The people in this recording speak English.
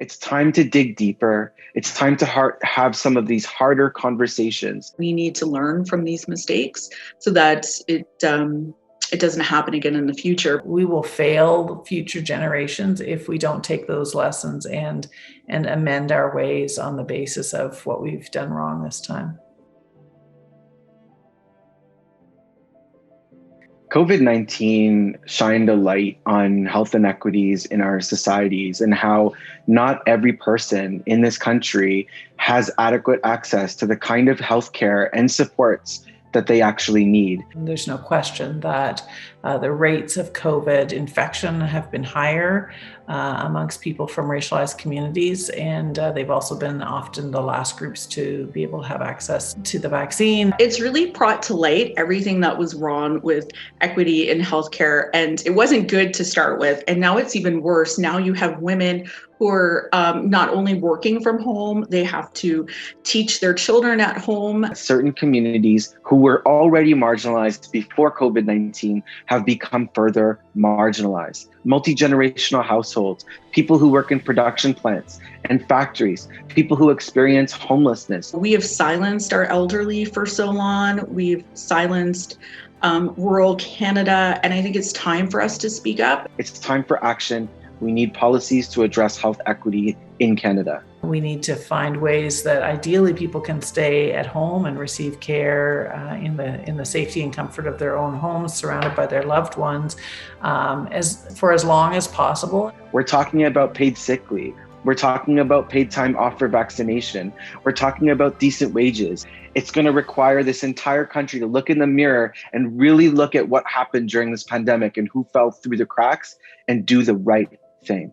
It's time to dig deeper. It's time to have some of these harder conversations. We need to learn from these mistakes so that it doesn't happen again in the future. We will fail future generations if we don't take those lessons and amend our ways on the basis of what we've done wrong this time. COVID-19 shined a light on health inequities in our societies and how not every person in this country has adequate access to the kind of healthcare and supports that they actually need. There's no question that the rates of COVID infection have been higher amongst people from racialized communities, and they've also been often the last groups to be able to have access to the vaccine. It's really brought to light everything that was wrong with equity in healthcare, and it wasn't good to start with, and now it's even worse. Now you have women who are not only working from home, they have to teach their children at home. Certain communities who were already marginalized before COVID-19 have become further marginalized. Multi-generational households, people who work in production plants and factories, people who experience homelessness. We have silenced our elderly for so long. We've silenced rural Canada, and I think it's time for us to speak up. It's time for action. We need policies to address health equity in Canada. We need to find ways that ideally people can stay at home and receive care in the safety and comfort of their own homes, surrounded by their loved ones, as long as possible. We're talking about paid sick leave. We're talking about paid time off for vaccination. We're talking about decent wages. It's going to require this entire country to look in the mirror and really look at what happened during this pandemic and who fell through the cracks and do the right thing.